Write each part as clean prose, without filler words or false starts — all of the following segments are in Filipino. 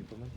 pa man.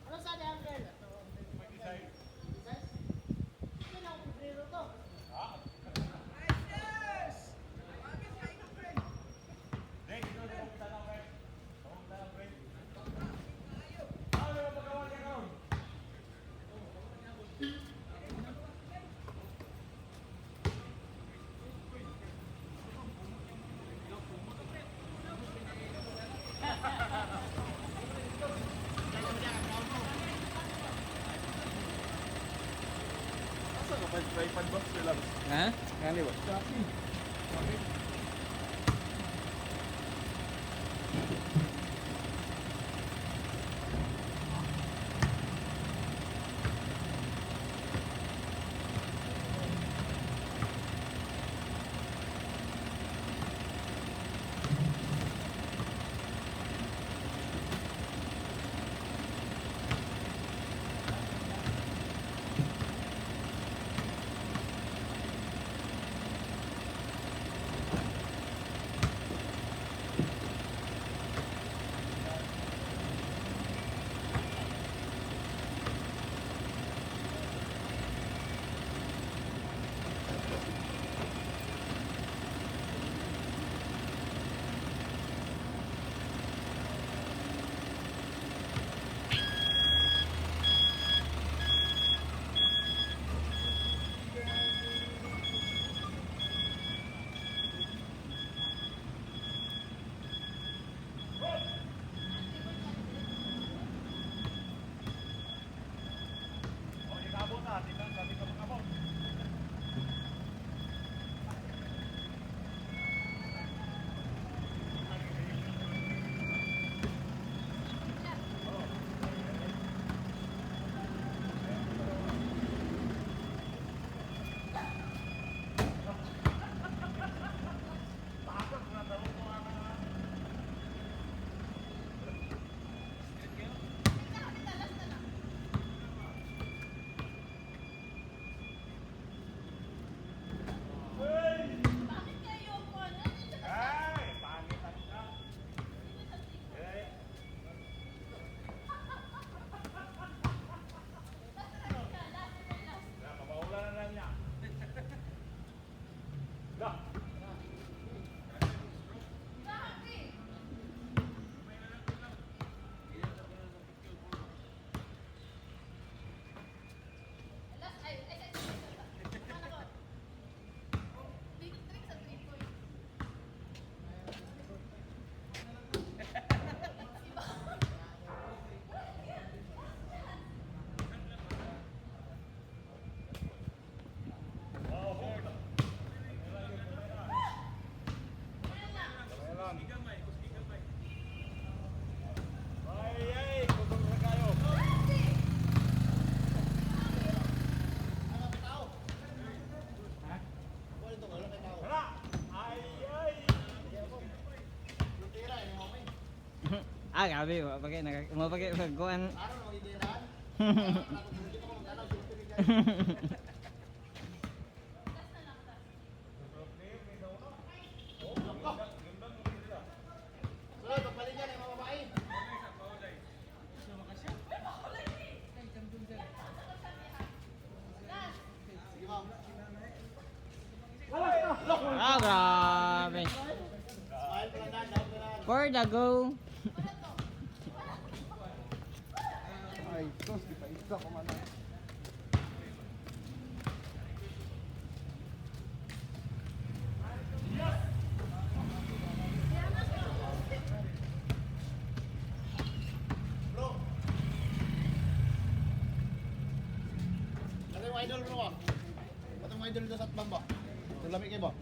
Ano sa di Uncle? Mag-design. Ito na ang kubrero to. Asa ka tripod box nila? Ha? Kani ba? Ah, gabi. Mapagay magkuhan. Araw na magigiraan. Dito ko magkanaw, silupin ni Sulod, pagpalingan ay mga babae. Sige, ma'am. Ah, grabe. Smile pa lang daan, daan pa lang. For the go. Ay, tos, di pa isa ko man. Bro. Ano yung idol bro? Ano yung idol dito sa atbang ba? Tulami kayo ba?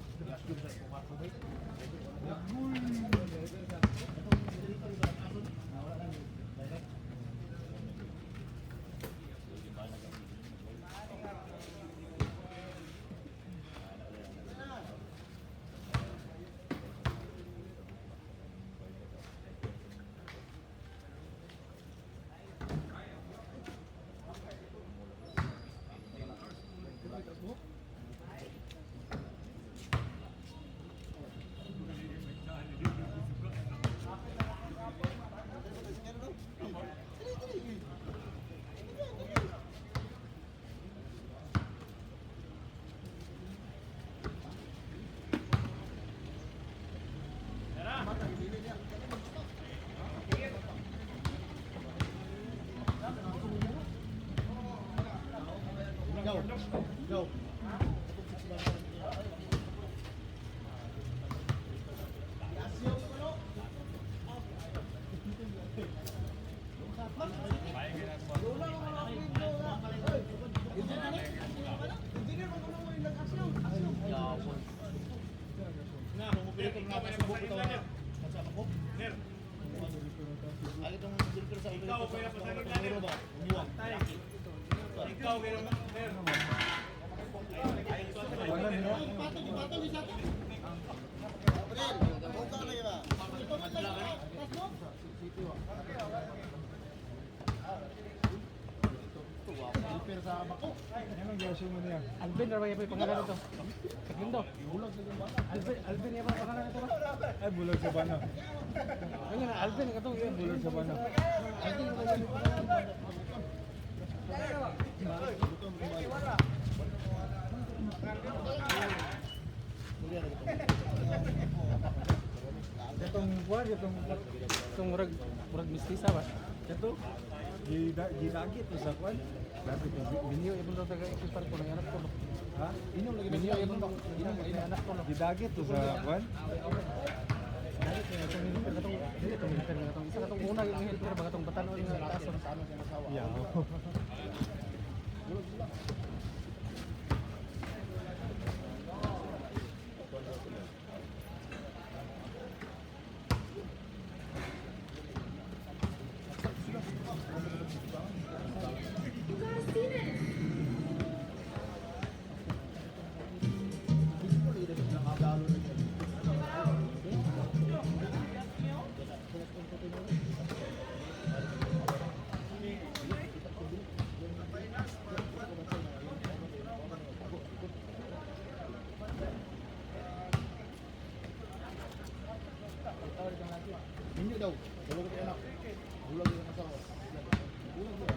Go. Go. Na, mumupili ko nga sa subok ito. Sa ako? Sir. Ay, itong filter sa ulo. Ikaw, kaya pasalo na rin. Umuwag. Ikaw, kaya sir. Patol, isa ito. April, buka na yun ba? Ito na lang. Tas mo? Filter sa bako. Anong gasyo mo niya? Alvin, na ba yung pangalan nito? Kaglindo. Alvin, yan ba pangalan ito ba? Ay, bulag sa bano. Ano na, Alvin, katong yun. Bulag sa bano. Alvin, yung pangalan nito. Itong buwan, itong... Itong murag mistisa ba? Ito, gilagit to sa kwan. Dapat yung Binyo, ibon daw taga ikipar ko ng anak ko. ha? Inom lagi Binyo, ibon daw anak ko. Gidagit to sa kwan. Isa katong una yung helper, baga itong batanon yung taas. Yaw. Hindi daw. Bulog yung anak. Bulog yung asawa. Bulog yun.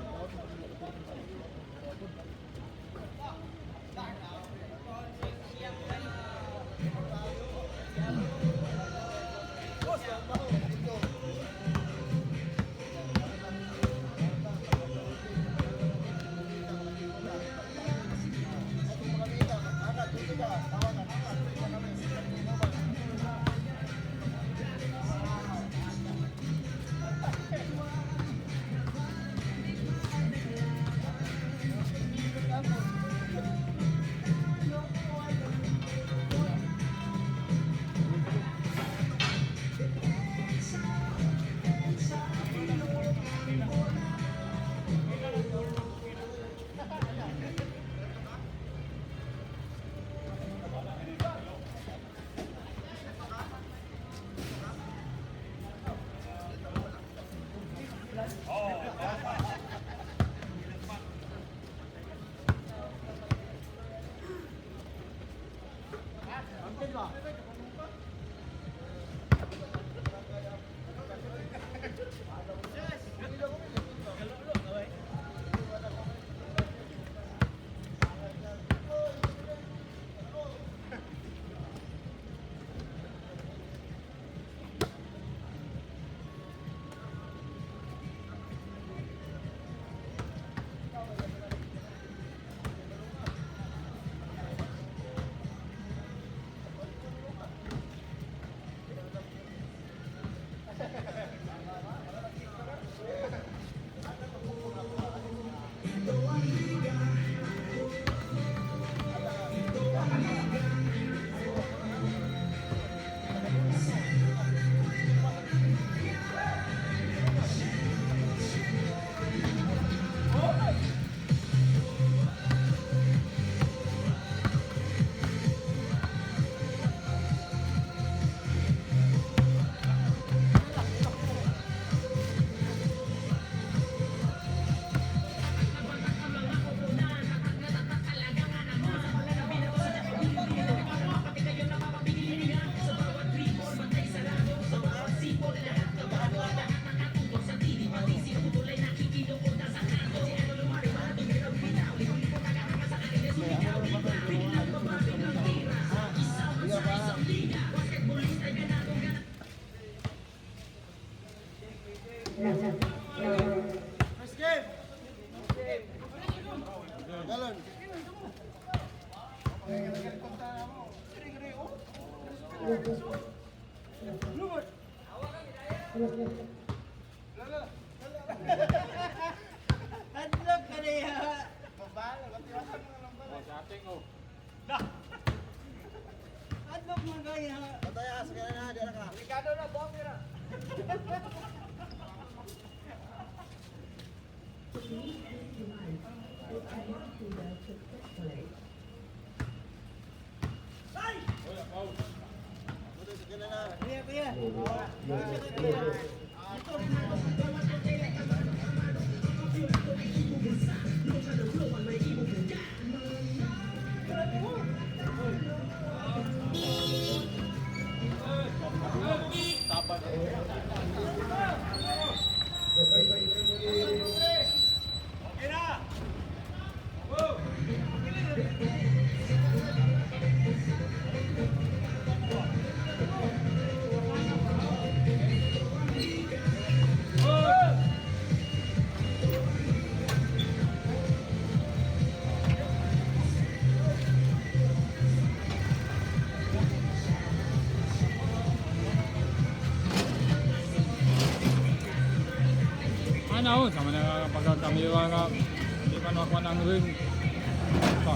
Hadlok ka niya. Hadlok mo kaya. Patayas, kaya na, diyan ka. Ligado na, buwang nila. Kuya, kuya. Ano, sama na pag kami hindi pa nakuha ng ring. Pa.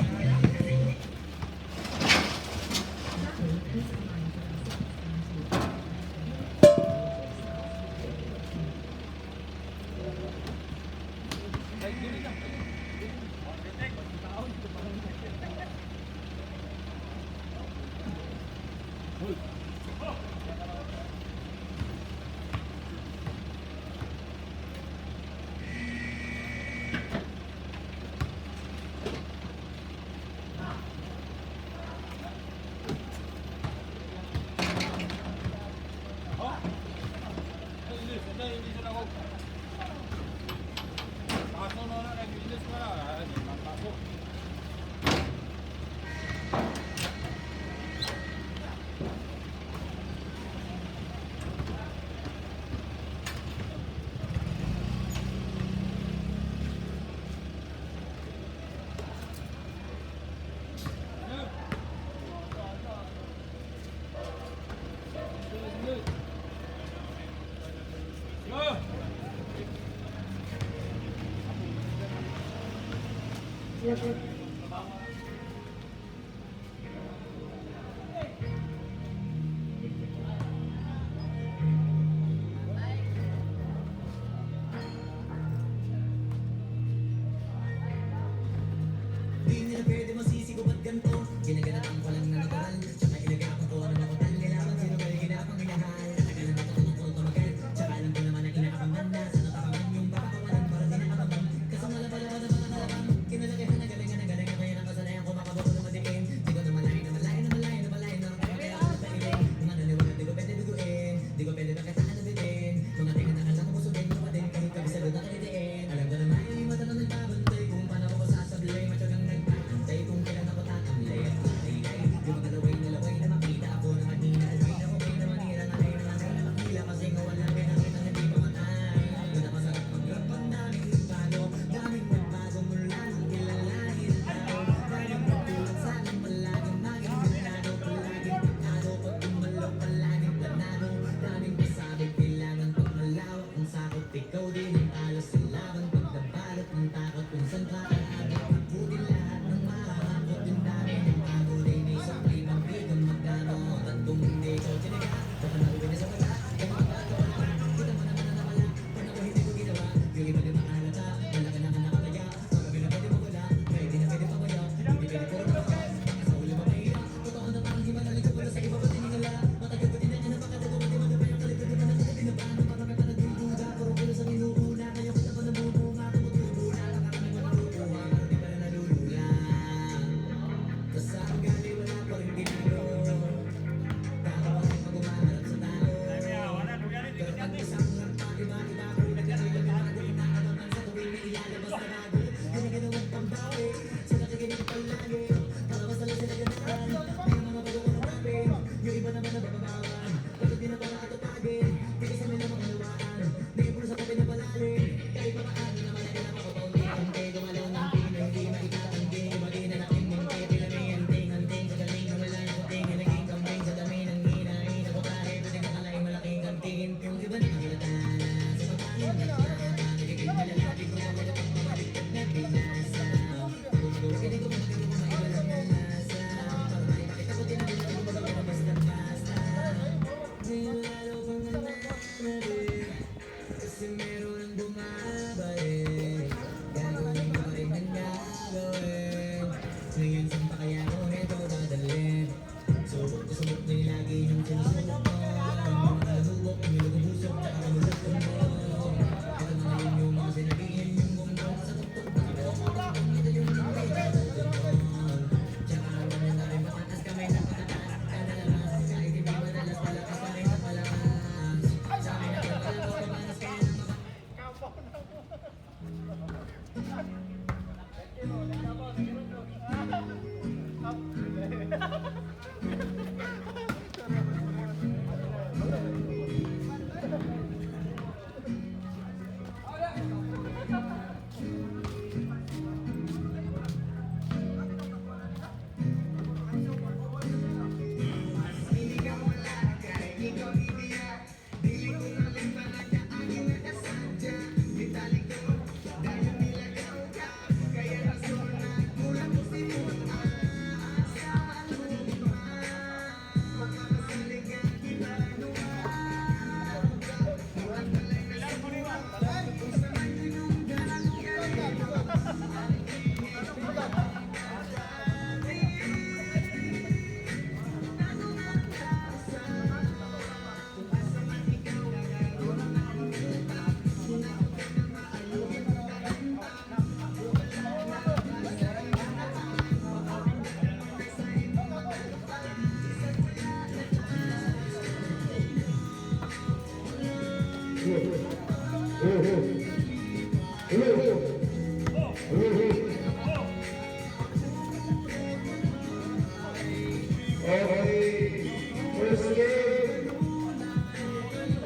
First game.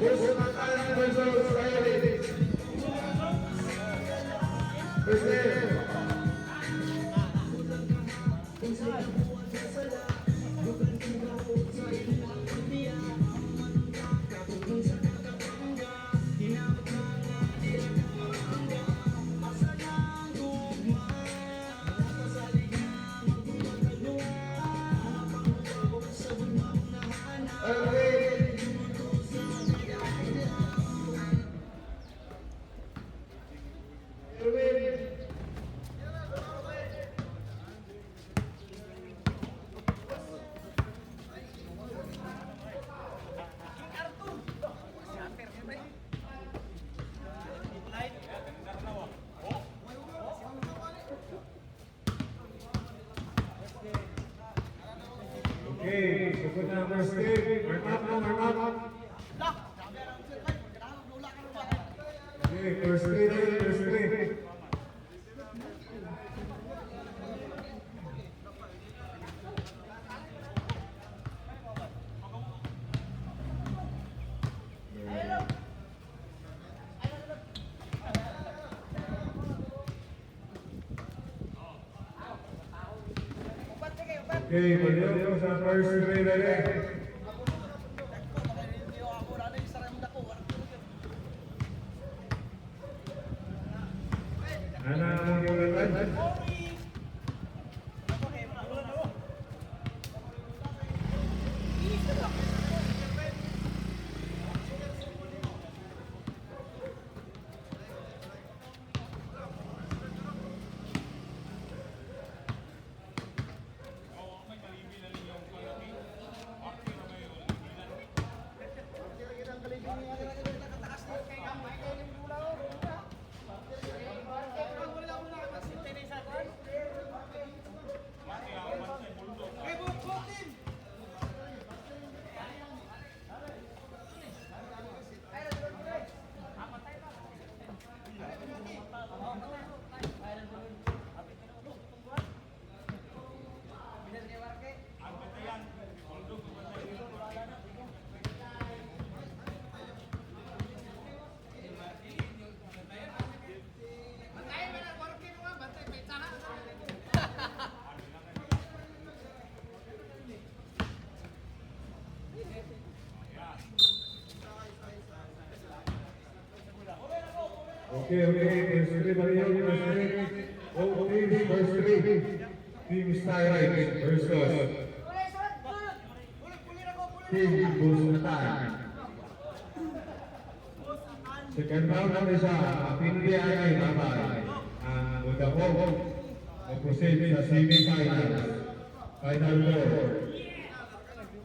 First Makalan versus Violet. First game. Okay, so na first game. Warm up na, warm up. Okay, first game, first game. Okay, paliw ko sa first grade ulit. Ano ang yung ulit? Okay, first three, Mario, first three. Oh, team, first three. Team Styrite versus Team Busnatan. Second round na isa, Pindi ay babay. Ang Udapog mag-proceed sa semi-finals. Final four.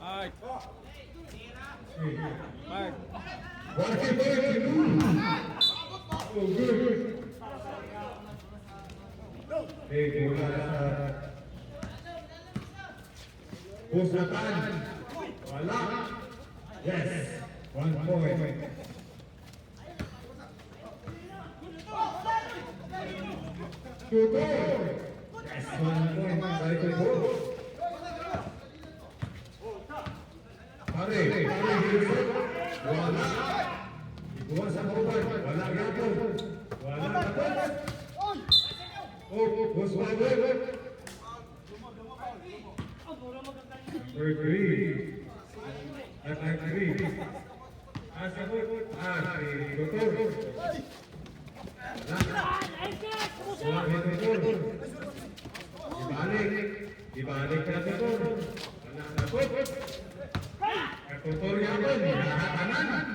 Mark. Mark. What is it? Oh, good. Okay, mula sa Busnatan. Wala. Yes. 1 point. Tutor. Yes, 1 point. Very good. Pare, Wilson. Wala. Ikuha sa mobile. Wala yapon. Wala yapon. Oh, Busnatan. Number 3. At ang 3. Asabot. Si Tutor. Ibalik na Tutor. Anak na Tutor. Tutor yapon. Nakatanan.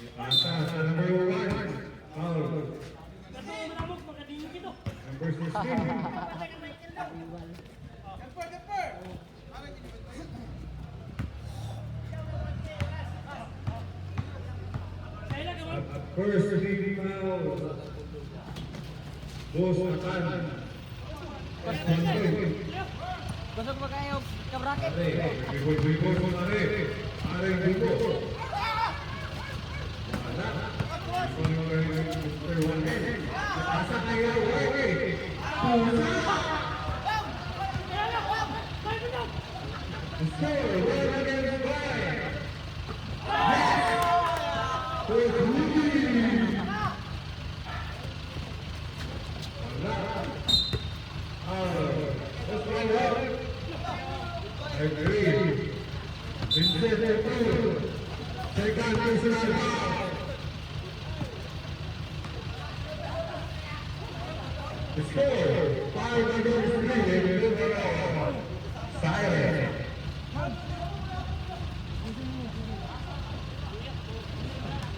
Ipasa sa number 1. Foul. Number 16. First team foul. Busnatan. Gusto ko kayo ka-bracket? Bigol mo na rin. Aring bigol. Wala. Asa kayo, okay. Score, 1 against 5. Agree. Vincent Arturo. Second personal foul. The score, 5 against 3. Silent.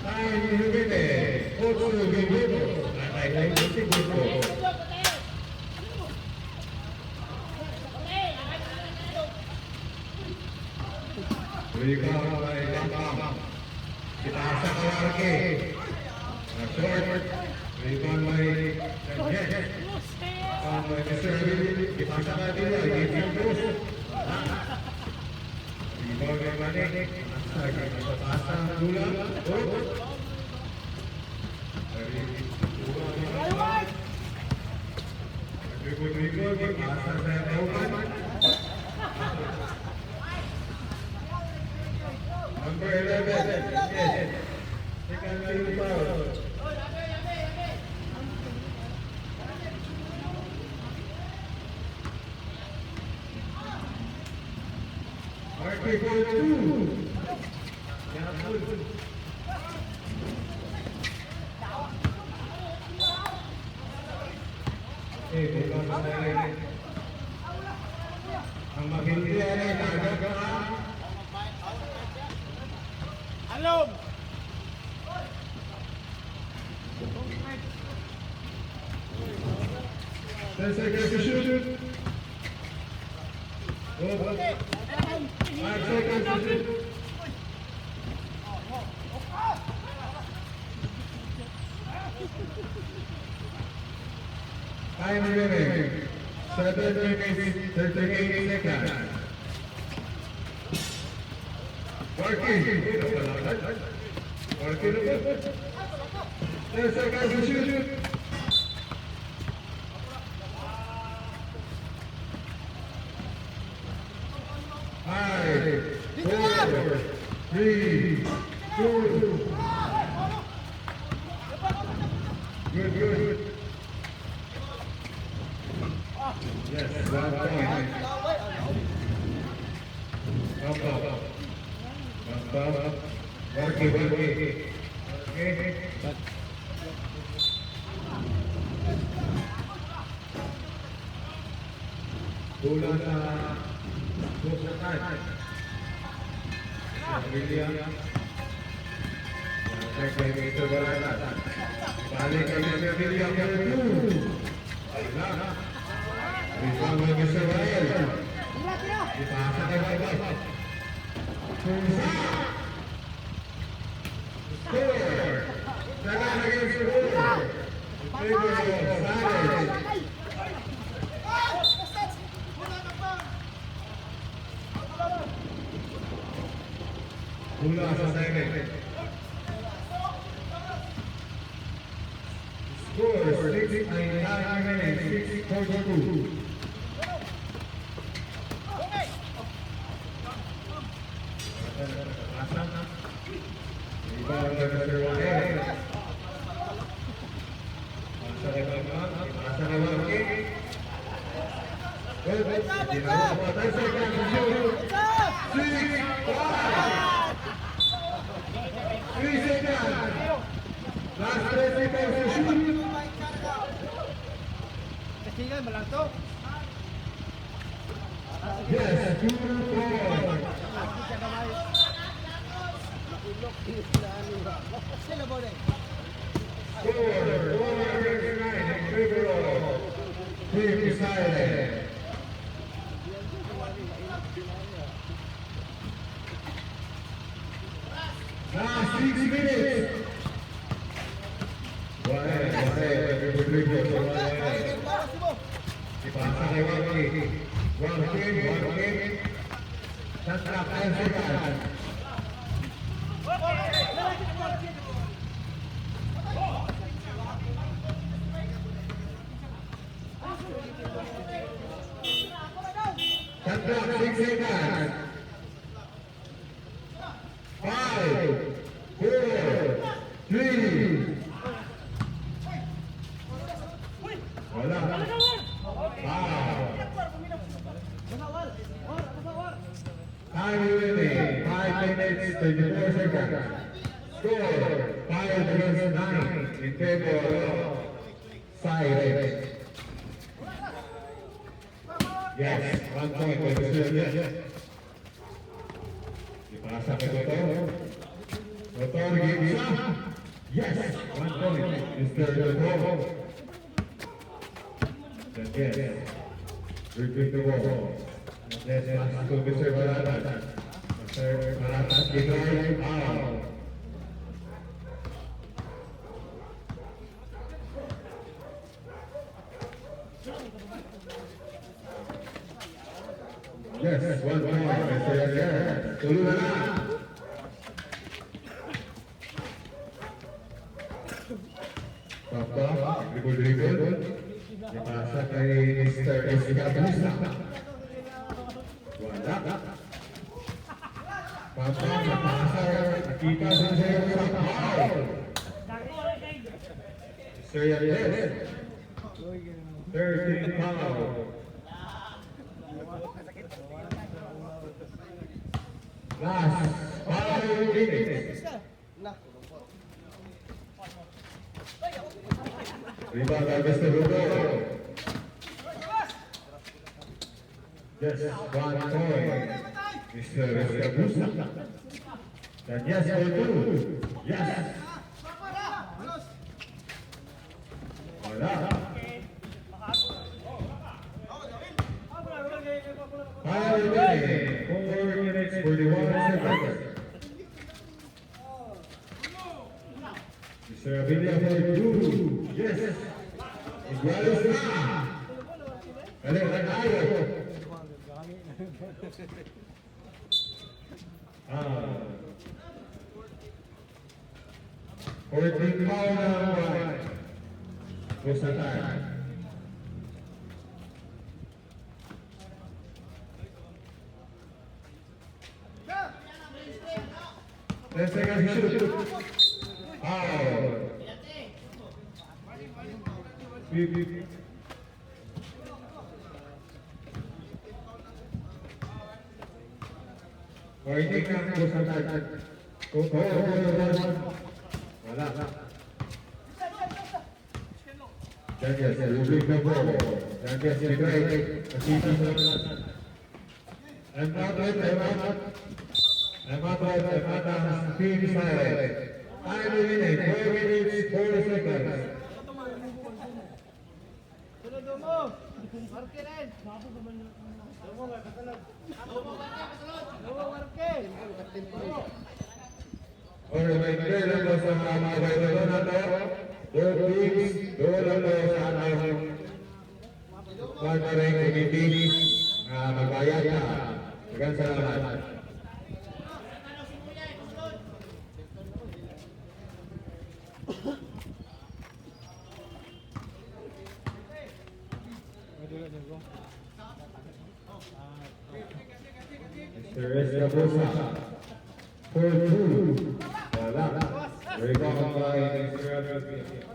Time limited. 8 minutos. At 95 minutos. Rebound by Lampang. Itaasa Kawarke. Short. Rebound by Jet. By Mr. Billy. Itaasa ka dito. Rebound by Manik. Itaasa Dula. Rebound. Itaasa sa Kauman. Number 11, yes. Second team foul. Marquee for 2. Bukan saya. Ang maghintay ay nagagaan. Alom. Ten seconds to shoot. 5 seconds to shoot. Time remaining. 7 minutes, 38 seconds. Working. Working. 10 seconds to shoot. 5, 4, 3, 2. Good. Yes, 1 point. Up. Warki. Bola sa Busatan. William. Check by Mr. Barata. Balik kay Mr. William. Ayun na. Rebound by Mr. Barata. Ipasa kay Barata. Score! Sagan against the goal. In favor of Sagan. Bola sa Sagan. Score 6 ay 9 minutes, 6:42. Rebound by Mr. Juarez. Pasa kay Bangkok, pasa kay Warki. Ginawa 10 seconds to shoot. 6, 5. 3 seconds. Last 3 seconds to shoot. Yes, 2 points. Score 409 in favor of Team Silent. Last 6 minutes. Ipasa kay Warki. Warki. Sasra 10 seconds. Sasra 6 seconds. 5, 4, 3. Wala. Time remaining, 5 minutes, 34 seconds. Score 5 against 9 in favor of Silent. Yes, 1 point for Mr. Yes. Ipasa kay Toto. Toto gives up. Yes, 1 point, Mr. Toto. Yes, repeat the ball. Yes, pass to Mr. Barata. Mr. Barata kicking out. Yes, 1 point, Mr. Yes. Tulungan na. Papa, dribble. Ipasa kay Mr. Escabusa. Wala. Papa, napasa. Nakita sa foul. Mr. Yanez. 13 foul. Last 5 minutes. Rebound by Mr. Rudo. Yes, 1 point. Mr. Escabusa. And yes, for 2. Yes. Wala. 5 minutes, 4 minutes, 41 seconds. Mr. Abilia for 2. Yes. Iguales na. Kalihan tayo. 14 foul na naman. Busatan. Let's take a shoot. Foul. Warning ng busatan. Wala. Jagger, reviewing the ball. Jagger, strike. I'm out. Speed side. Time remaining, 4 minutes, 40 seconds. Alright, may clear lang po sa mga kabayan na to. Both teams, doon lang po sa ating partnering committee na magbayad na. Magang salamat. Mr. Escabusa. 4-2. Wala. Rebound by Mr. Escabusa.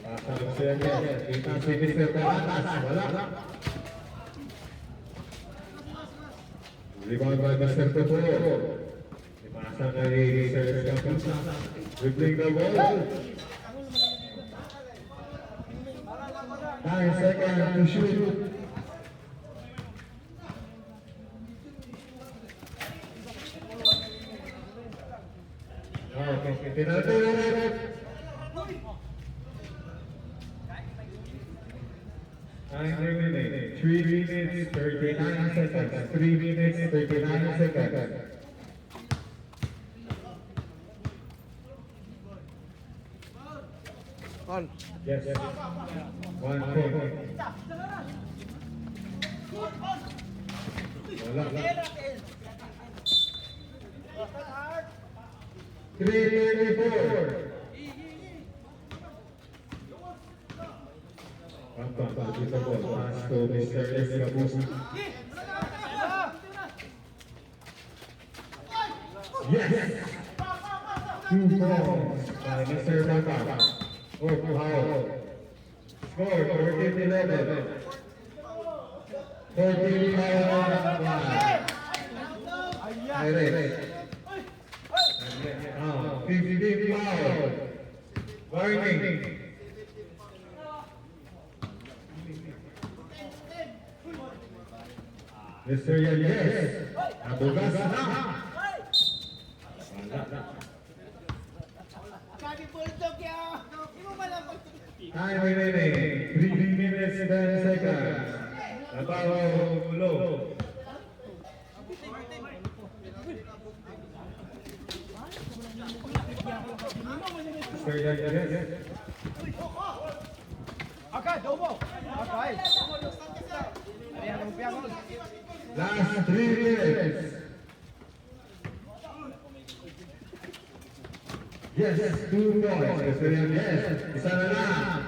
Pasang Sergio. Kita si Mr. Peratas. Wala. Rebound by Mr. Topolo. Pasang dari Mr. Escabusa. Dribbling the ball. 9 seconds to shoot. Okay, penalty. 9 remaining. 3 minutes, 39 seconds. 3 minutes, 39 seconds. On. Yes. 1 point. Wala. 3:34. Dito po, pass to Mr. Escabusa. Yes! 2 points by Mr. Bata. Or Pahao. Score, 14-11. 14-5. Irene. 15 foul. Warning. Mr. Yanez. Nabugas na. Time remaining. 3 minutes, 10 seconds. Nabaho ulo. Mr. Yanez. Last 3 minutes. Yes, 2 points. Mr. Yanez. Isa na lang.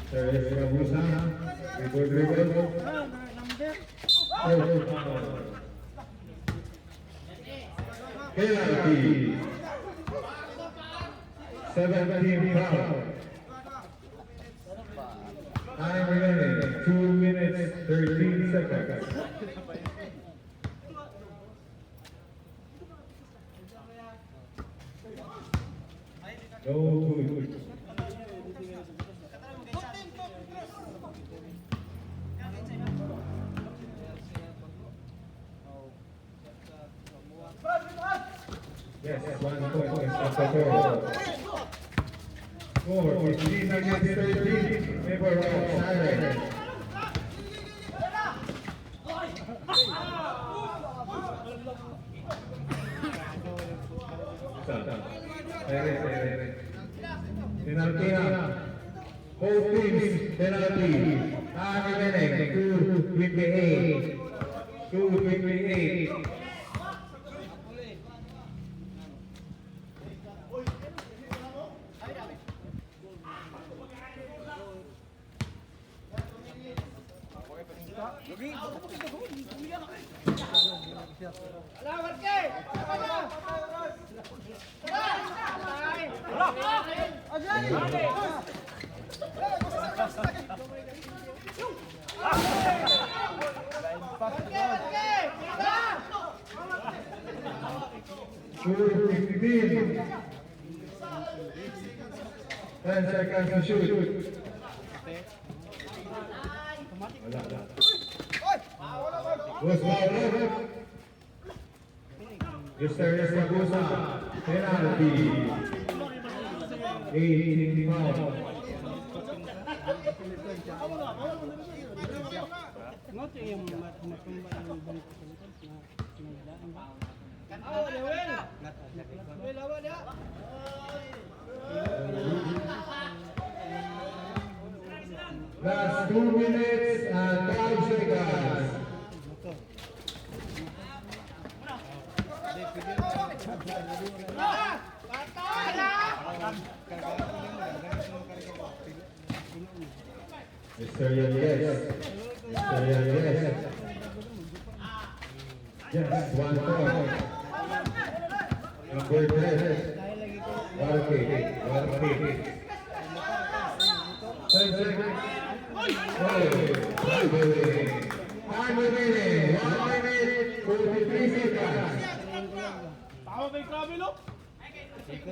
Sir Escabusa. Dribble. Penalty. 17 foul. Time remaining. 2 minutes, 13 seconds. No good. Yes, 1 point. Score 15 against 13. Favor of Siren. Penalty na. Both teams penalty. Time remaining 2:28. 2:28. Shoot 15. 10 seconds to shoot. Wala. Goes foul. Mr. Escabusa, penalty. 18 foul. Ngoto yung matumba yung bangko sa likod na nagdaan ba? Last 2 minutes and 5 seconds. Mr. Yes. Mr. Yes. Yes, 1 point. Number 10. Warki. 10 seconds. Time remaining. 1 minute, 43 seconds. Tama ba yung krabi, no? Yes.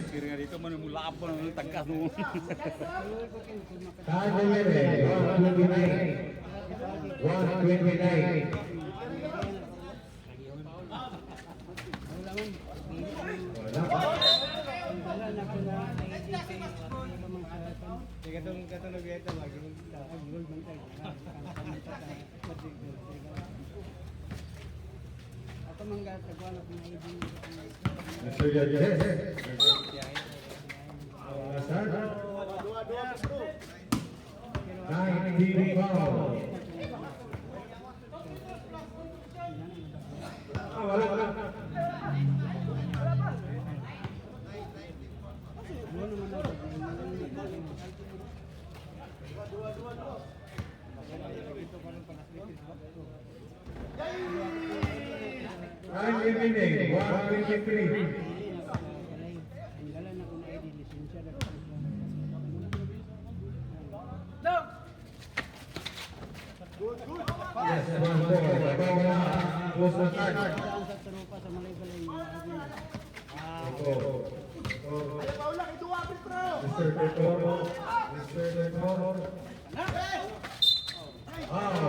Kira nga dito man mula apa ng tagkas mo. Time remaining. 129. Mr. Yes. 19 foul. Wala. Time remaining. 123. Yes, 1-4. Close the time. Mr. Toro. Oh.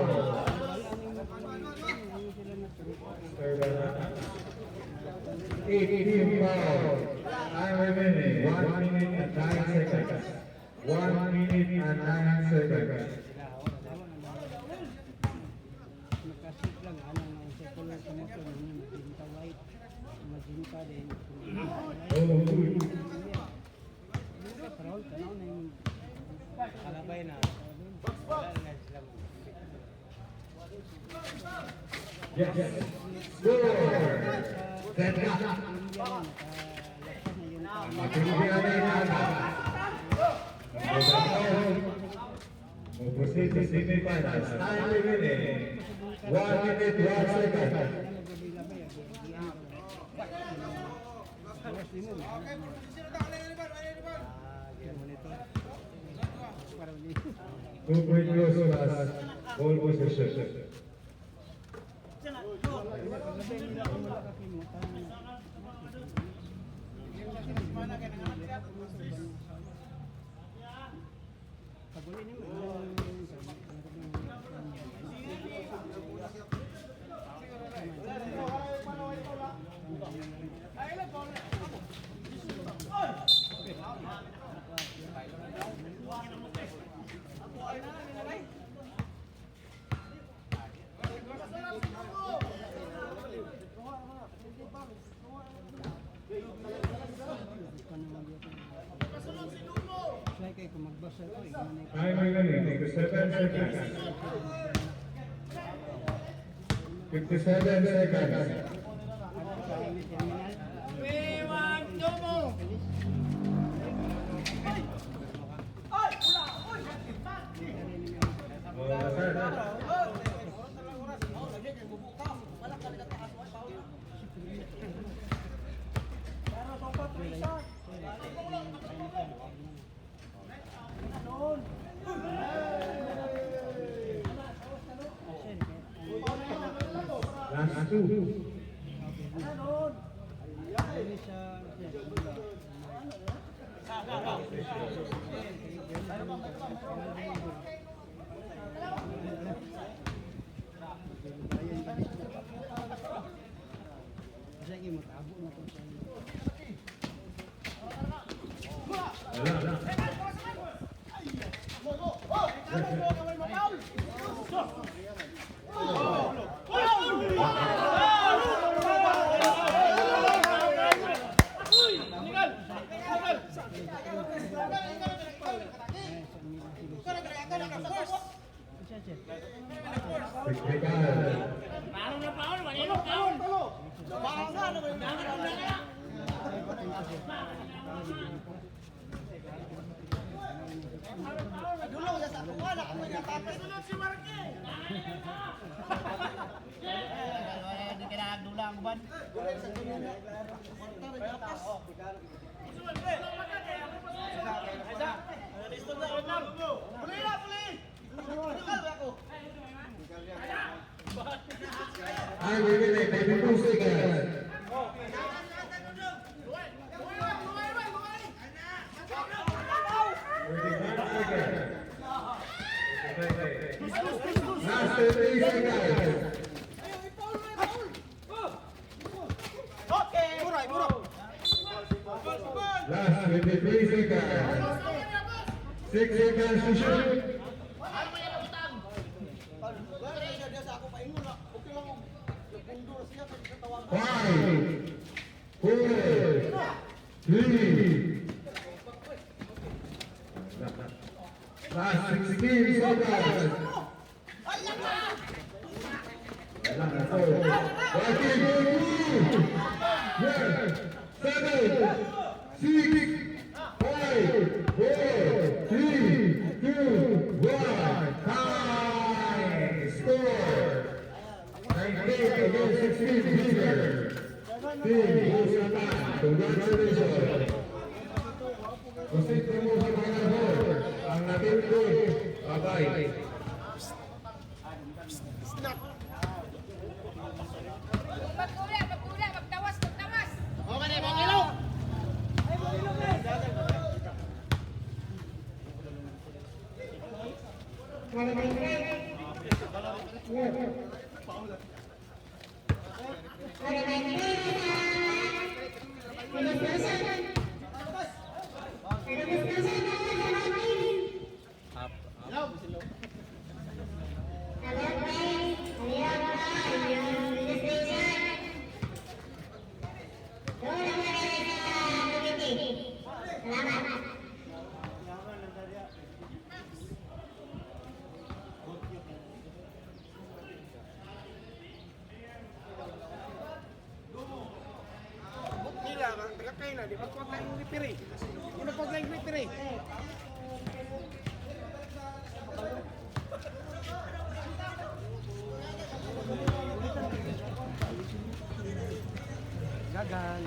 18 foul. Time remaining. 1 minute and 9 seconds. 1 minute and 9 seconds. Oh, good. Yes. Score. We'll proceed to semifinals. Time remaining. 1 minute, 1 second. Two point close pass. Ball possession. Time remaining, 57 seconds. 57 seconds. Last two. Wala. Ay, wait, 22 seconds. Last 30 seconds. Last 23 seconds. 6 seconds to shoot. 5, 4, 3. Last 16 seconds. Congratulations. Proceed to move sa final four. Ang natin ko, bye-bye. Magtawas. Gagal.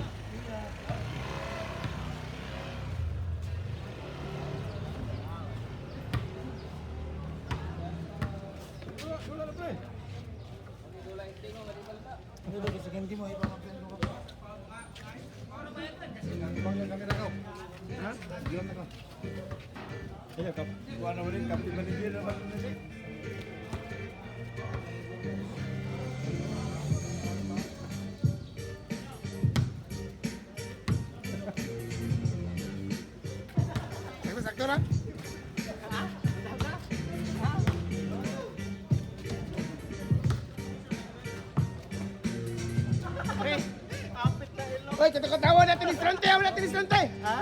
Hoy, katawa natin ni Strante, Ha?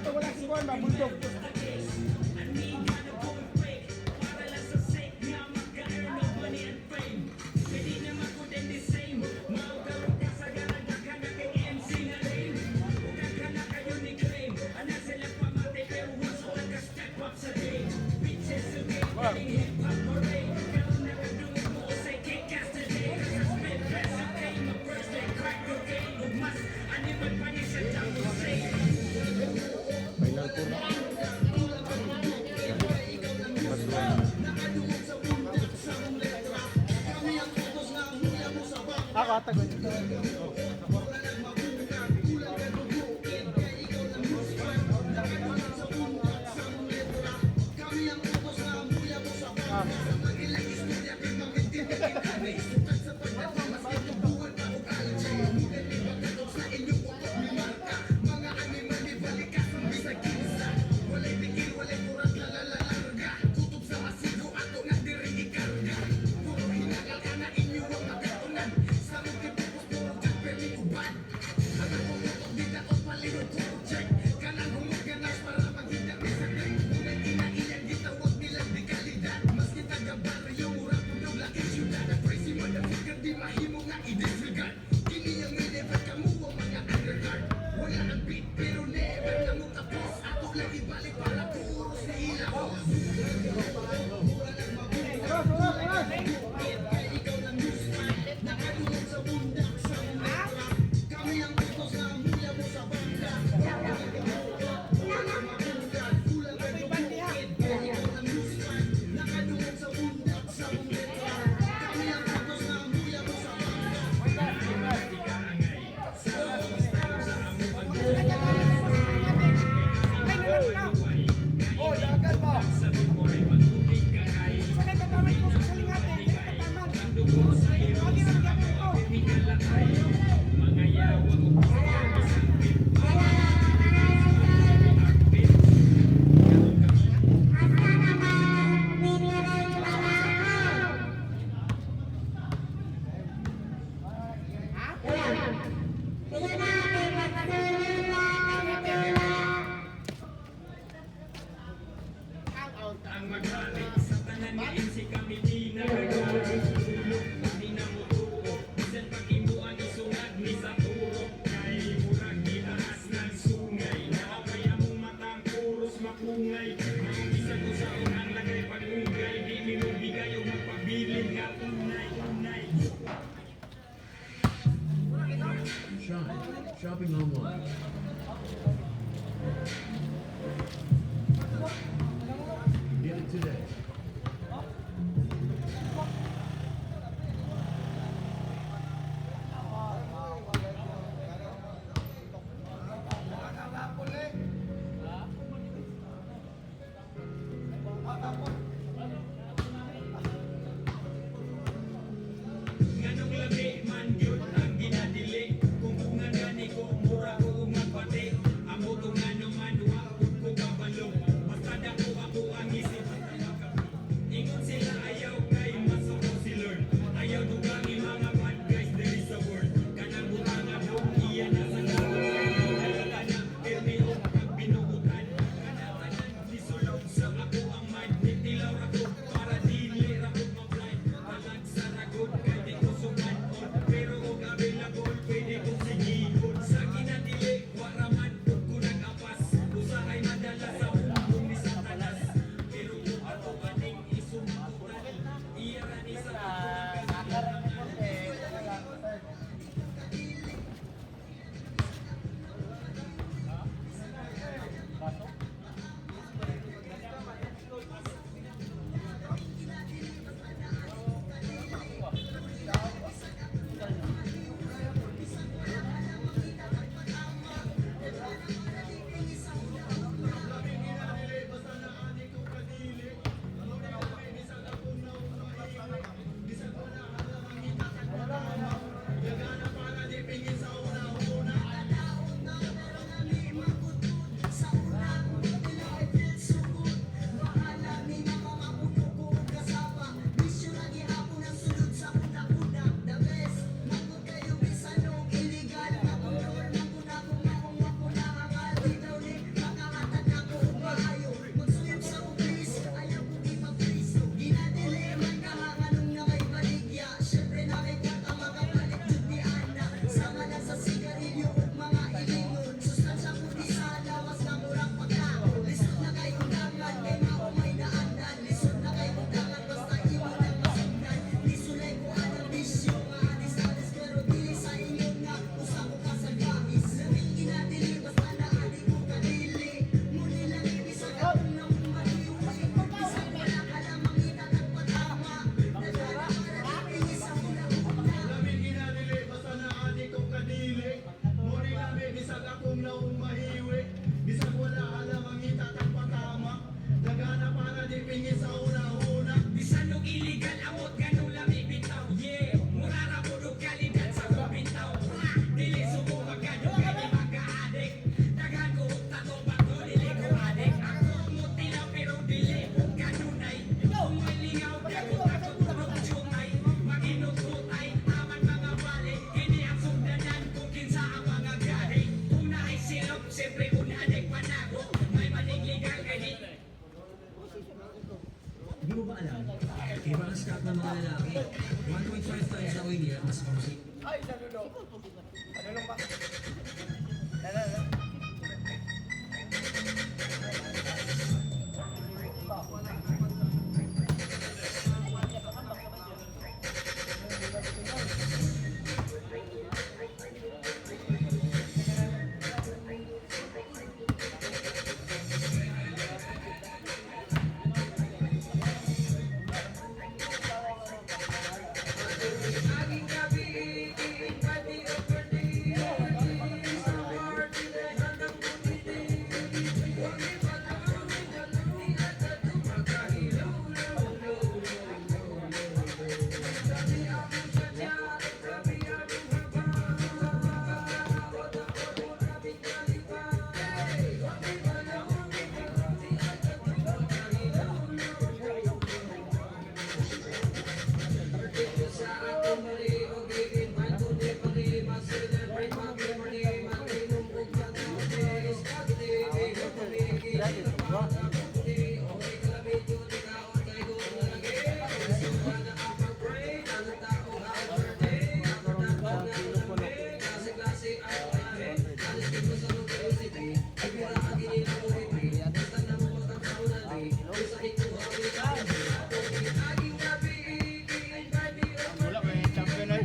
Wala si Juan, mabundog. alam, iba ang stat ng mga lalaki. 1.5 times na oily at mas pangsi. Ay, saludo. Ano lang ba? Wala may champion ay.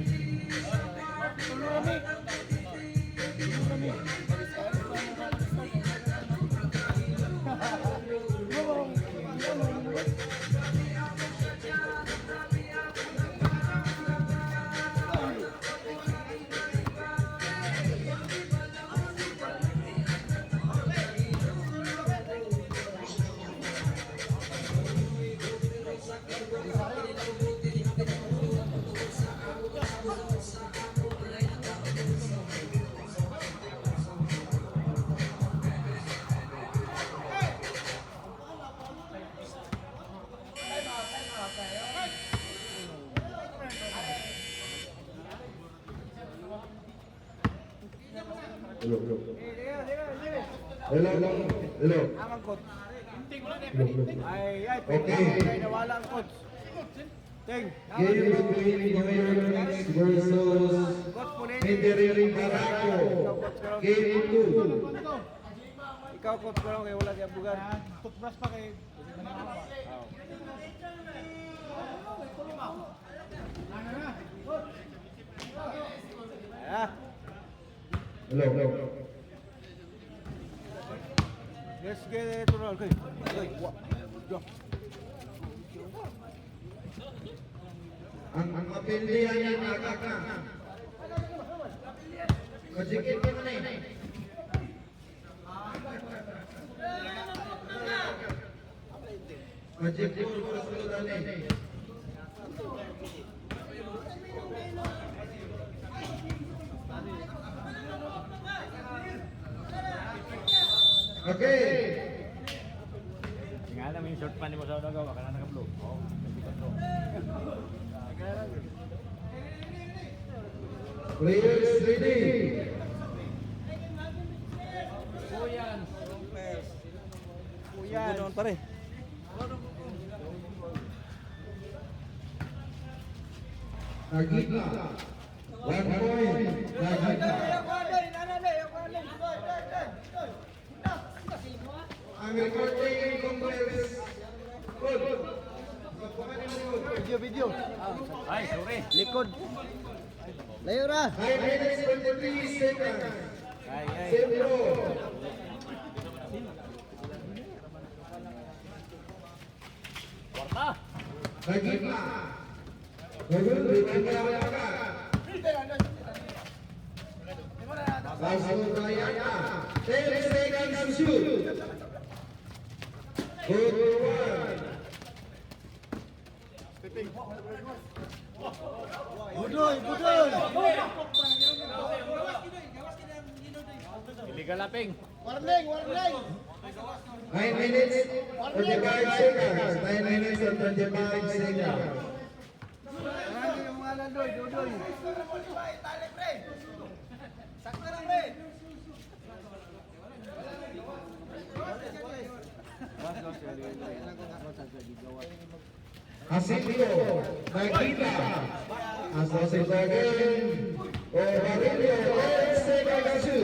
Hello. Hello. Amang coach. Hello. Ay, Okay. ay, nawala ang coach. Ting, Game between Goyernes versus coach po Federico Baraco. Game 2. Ikaw coach ko lang, kaya wala kayong bugan. Toothbrush pa kay. Ah, Hello. let's get it to roll. Okay. Ang mapilihan niya agak na. Kajikit ka na eh. Kajikit ka na eh. Okay. Nga naman yung short pan mo sa nagawa ka na naka-blue. Oo. Players ready. Kuya, noon pare. Agita. 1 point. Agita. Ang recording conference. Good. Video. Ay, sorry. Likod. Layo ra. 5 minutes 23 seconds. Ay. Sentro. Kwarta. Agita. Gawin, bigyan ka lang ka. Lasso Dayana. 10 seconds to shoot. Good one. Budoy. Illegal laping. 9 minutes 35 seconds. 9 minutes and 25 seconds. Marami yung mga landoy, dudoy. Sakto lang, pre. Jacinto Nagita. Associate again. Ovarilio Segasu.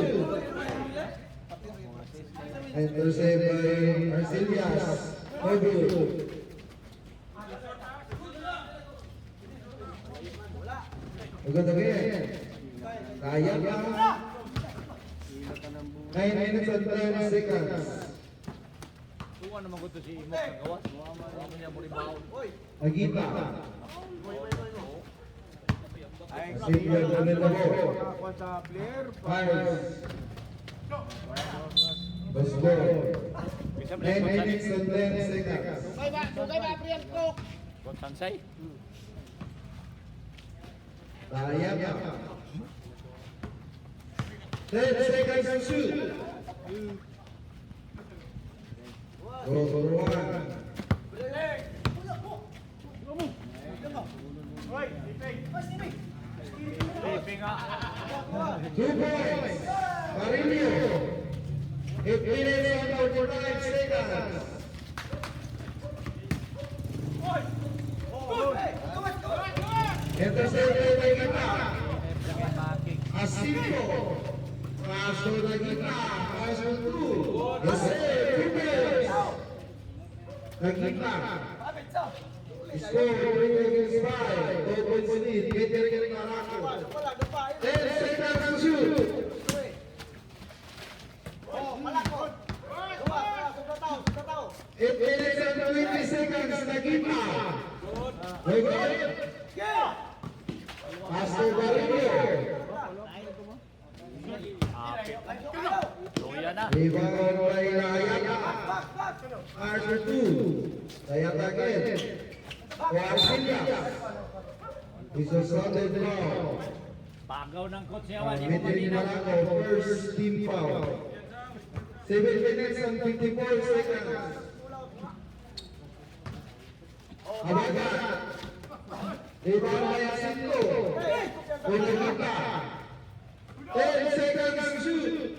Intercept by Arcelias Obu. Good again. Kaya pa. 9 minutes and 10 seconds. Tuwa naman ko to si Imok ng gawas. Ano niya mo rin baon. Agita. Silvia Donetabo. Pires. Basbo. 9 minutes and 10 seconds. Sugay ba, Priyan Cook? Kung sansay. Kaya pa. 10 seconds to shoot. Go for one. 2 points. Marinho. 8 minutes and 45 seconds. Intercepted by Gita. Jacinto. Paso na Gita. Paso 2. Jose Rivers. Nagita. Score 3 against 5. 2 points lead. Catering Maraco. 10 seconds to shoot. 8 minutes and 20 seconds. Nagita. Paso Marinho. Luya na. Rebound by Rayaka. Archer 2. Rayaka again. For Arcelia. It's a solid foul. Pagaw ng coach niya. Wali mo Catering malinaw. Maraco. First team foul. 7 minutes and 54 seconds. Habagat. Rebound by Jacinto. Unagita. 10 seconds to shoot.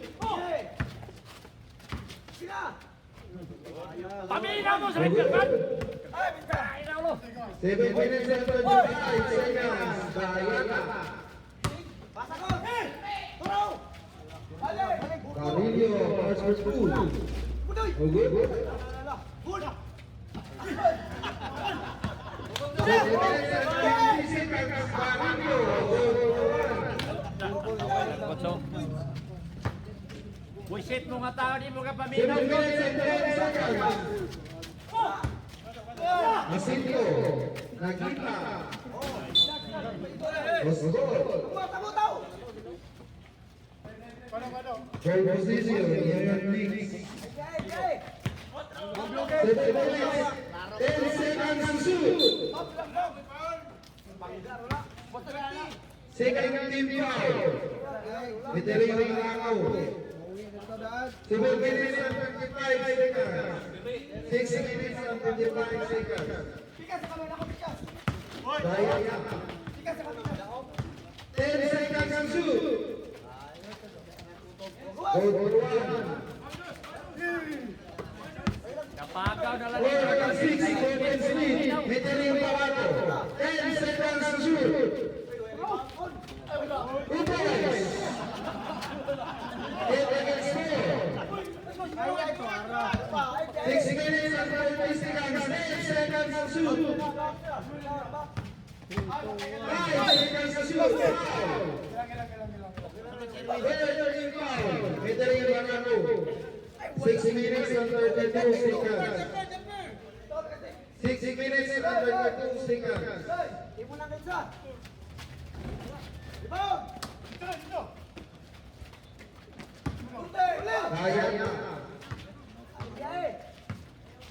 Pamina mo sa rinderkan. 7 minutes and 35 seconds. Dayana. Carillo, Archer 2. Good. 7 minutes and 50 seconds. Carillo. Kotso. Buisit mo nga tao, di mo ka 7 paminaw. minutes and 10 seconds. Jacinto. Nagita. Osgol. Third position. Union Knicks. 7 minutes. 10 seconds to shoot. Second team foul. Catering Maraco. 7 minutes and 25 seconds. 6 minutes and 25 seconds. Dayana. 10 seconds to shoot. Go for one. Napagaw na lang. 4 and 6 offense lead. Catering Maraco. 10 seconds to shoot. 2 points. 8 against 4. 6 minutes and 30 seconds. 10 seconds to shoot. 5 seconds to shoot. Foul. Third team foul. Catering Maraco. 6 minutes and 32 seconds. 6 minutes and 32 seconds. Dayana.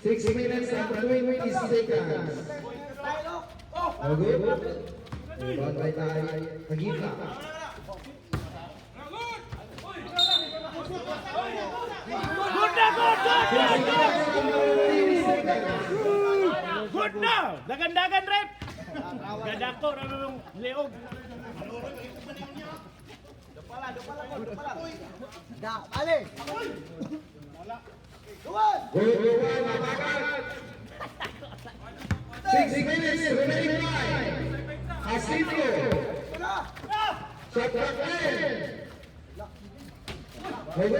6 minutes and 20 seconds. Good. Rebound by Nagita. Good na! Dagan-dagan, rep! Gadako na nung leog. Go, 6 minutes Jacinto. Shot clock 10. Okay,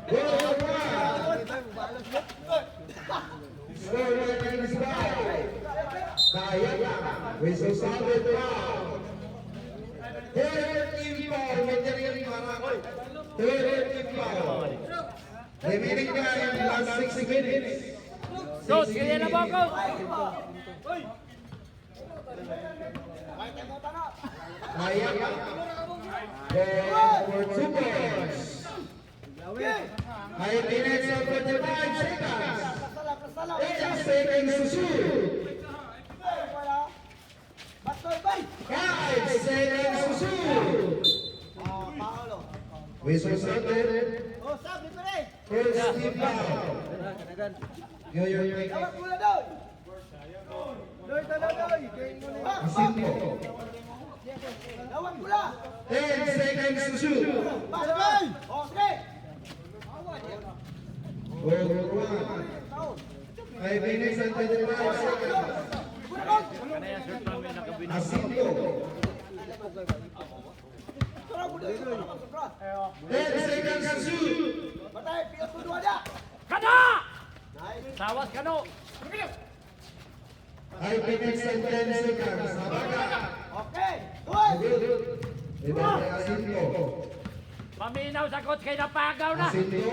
Goal 1. Score 95. Sayang, whistle sounded loud. Third team foul, Medellin Barako. Third team foul. Remaining time, last 6 minutes. Coach, kaya na ba, Coach? Sayang, for 2 points. 5 minutes and 45 seconds. 8 seconds to shoot. 5 seconds to shoot. Whistle sounded. First team foul. Yo. Jacinto. 10 seconds to shoot. Goal 1. 5 minutes and 25 seconds. Jacinto. 10 seconds to shoot. Kada! Sawas ka no! 5 minutes and 10 seconds. Rebound Jacinto. Paminaw sa coach kay napagaw na! Jacinto.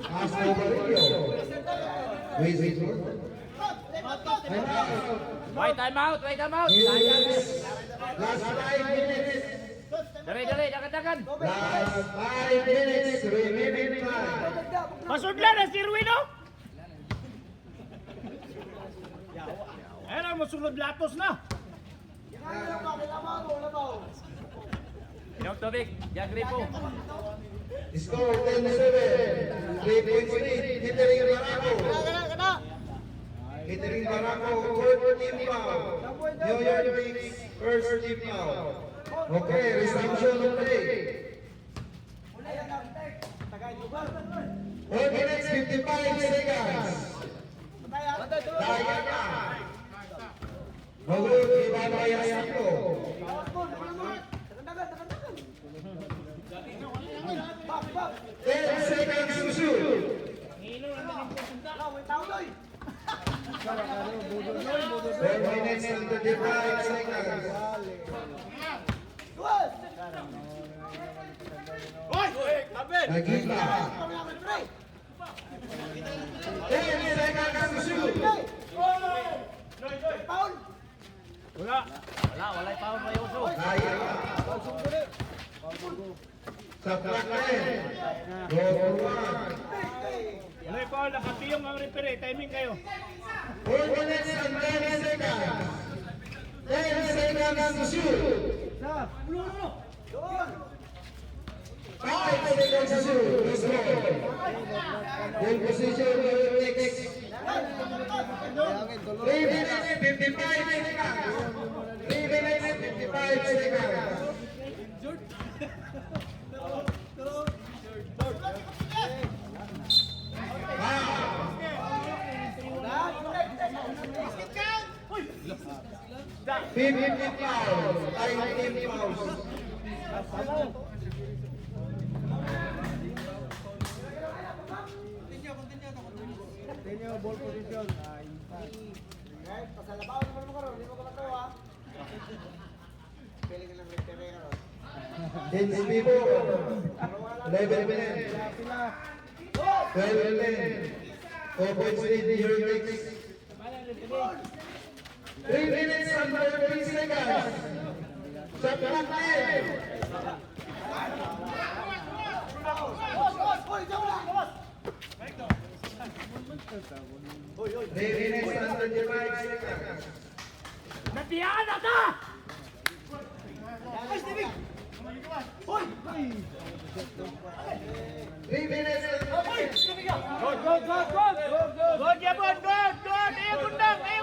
Pass over Rio. Whistle. Wait, time out! Last 5 minutes. Dali, dagan! Last 5 minutes. Remaining time. Masudlan na si Ruino. Ayun ang masulod latos na. Inom tubig, yung gripo. Score 10-7. 3 points lead. Hitting Barako. Hitting Barako. Fourth team foul. New York Knicks. First team foul. Okay, resumption of play. 4 minutes 55 seconds. Daya na. Magod, Ivan Jacinto. 10 seconds to shoot. 4 minutes and 35 seconds. Nagita. 10 seconds to shoot. Walay pa may uso. Daya na. Sa clock 10. Goal 1. Alay pa, nakapiyong ang referee. Timing kayo. 4 minutes and 10 seconds. 10 seconds to shoot. 5 seconds to shoot. Let's go. Goal position will take 3 minutes and 55 seconds. 3 minutes and 55 seconds. Team foul. Team fouls. Ball position. Dennis people. 11 minutes. 12 minutes. 4 points lead New York Knicks. 3 minutes and 13 seconds. Shot clock 10. 3 minutes and 35 seconds. Natiyan na ta! 3 minutes and 30 seconds. Good, Jabon, good. Ayaw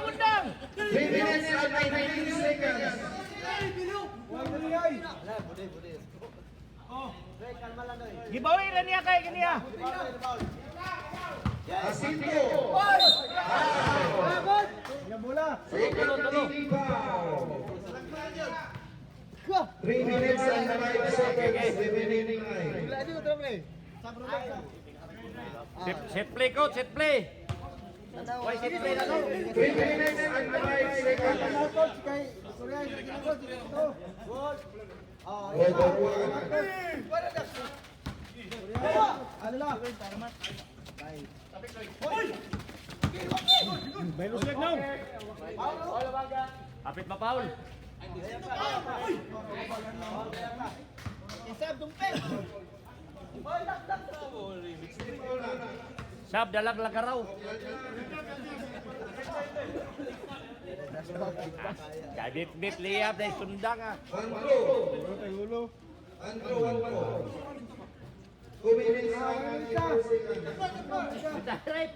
gundang. 3 minutes and 19 seconds. Gibawi na niya kay kaniya. Jacinto. Bola. Second team foul. 3 minutes and 5 seconds remaining time. Set play, coach. Set play. 3 minutes and 5 seconds. Kapit ba, Paul? Sab, dalag-lag ka raw. Gadit-bit, liyap, dahil sundang ah. Andrew, 2 minutes and 5 seconds. Direct.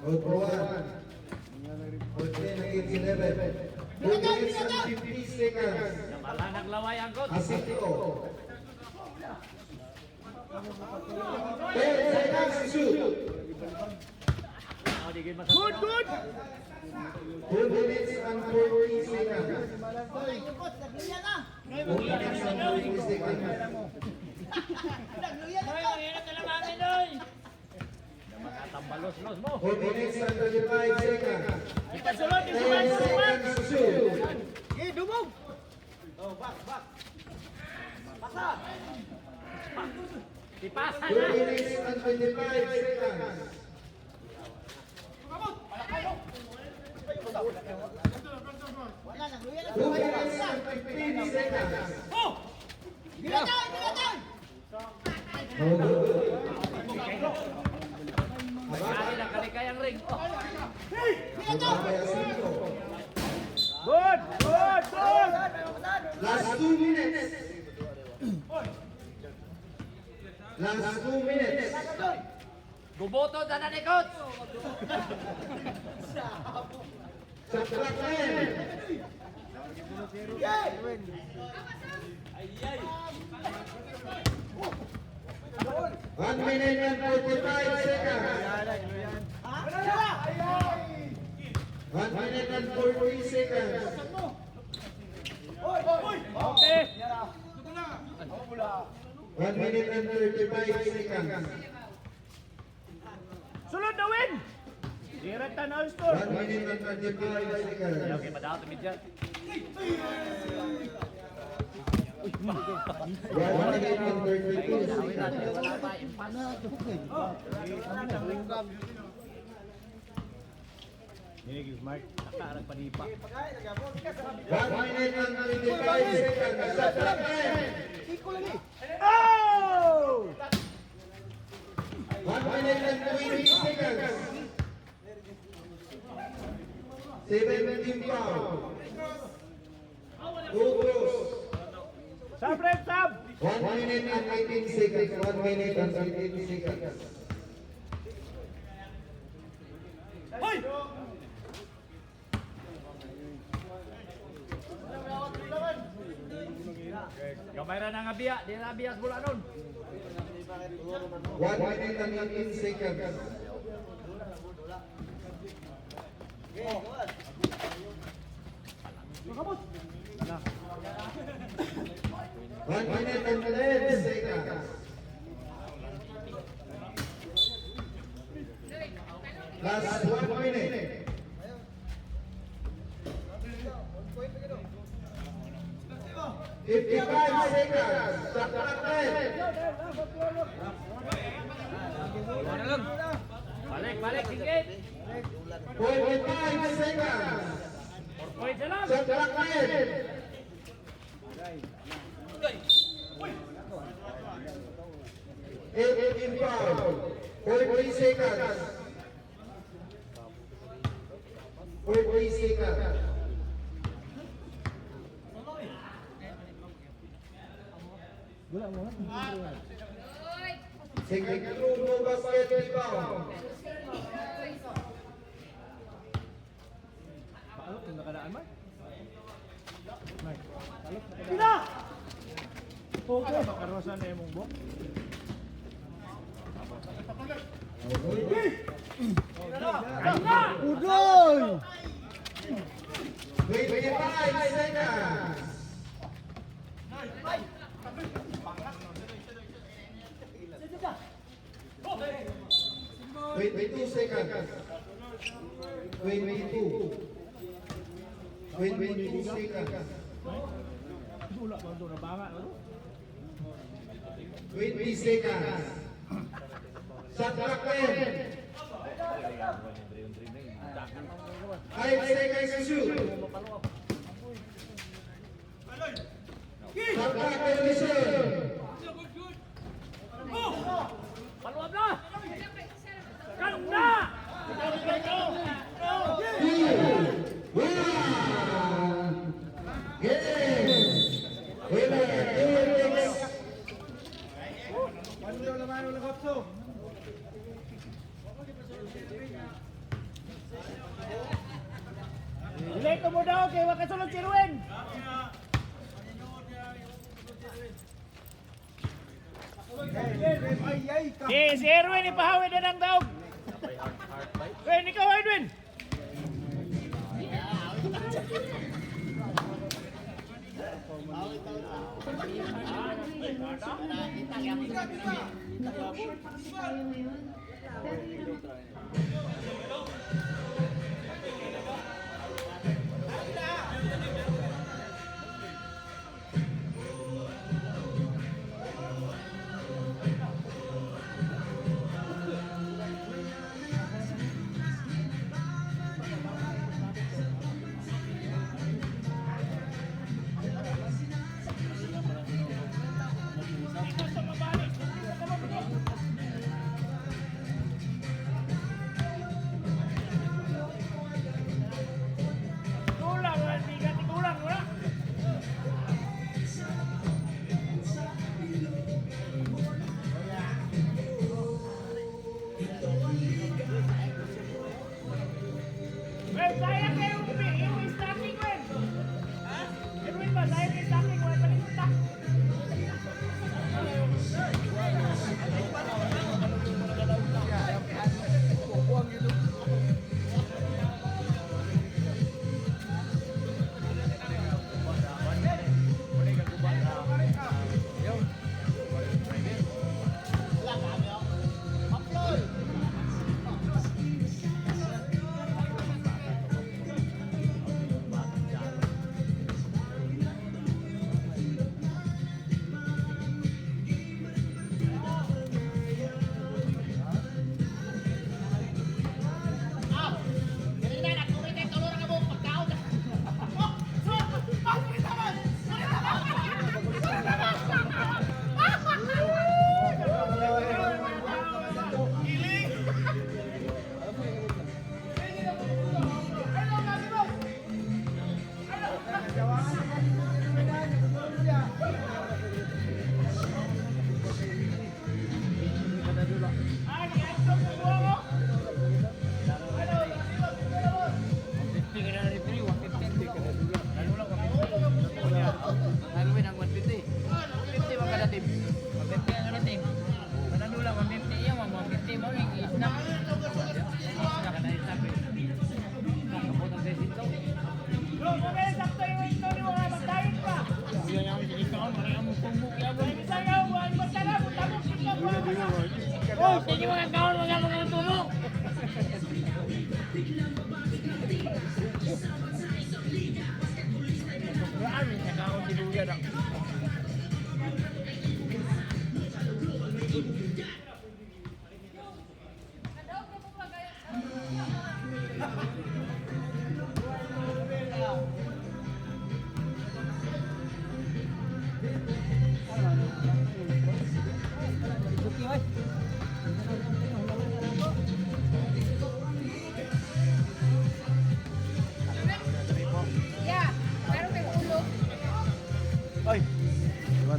Code for 1. Code 10 against 11. 2 minutes and 50 seconds. Wala nang laway ang coach. Asito. 10 seconds to shoot. Good, good. 2 minutes and 40 seconds. 2 minutes and 40 seconds. Tambalos-los mo. 4 minutes and 35 seconds. 10 seconds to shoot. Ipasa 2 na. minutes and 25 seconds. 2 minutes and 15 seconds. Kali lang kalikay ang ring. Oh. Good, good, good. Last 2 minutes. Last 2 minutes. Buboto na ni coach. Sa clock end. One minute and 45 seconds. 1 minute and 40 seconds. Okay. 1 minute and 35 seconds. Sulod na win. Direct na ang score. 1 minute and 35 seconds. Okay, madaot tumid dyan. 1 minute and 32 seconds. Nakarang panipa. 1 minute and 25 seconds. Sa clock end. 1 minute and 20 seconds. 17 pound. 2 close. Sab, Red, sab. 1 minute and 18 seconds. 1 minute and 18 seconds. Gamay ra na nga biya. Di na biya sa bola nun. 1 minute and 18 seconds. One minute and 10 seconds. Last 1 minute. 55 seconds. Sa clock end. Balik, balik, singit. 45 seconds. 4 points na lang. Sa clock end. 18 pound. 40 seconds. 40 seconds. Second group no basket rebound. Udoy! 25 seconds. 22 seconds. 22. 22 seconds. 20 seconds. Shot clock 10. 5 seconds to shoot. Shot clock television. Dito mo daw kay wakasulod si Ruin. Si Erwin ipahawid na ng daog. Erwin, ikaw Erwin.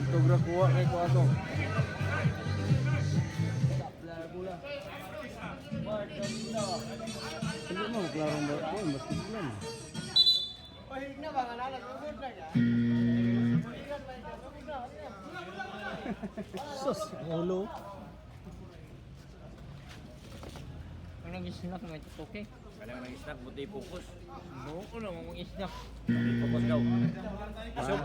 Tugra kuha kay ko ato. Hindi mo klaro ba ko mas lang. Pahig na ba ngalalas ugod na ya. Sus, ulo. nag-snack may tutuki. Kailangan nag-snack, buti focus. Buko na mong snack. Focus daw. Pasok.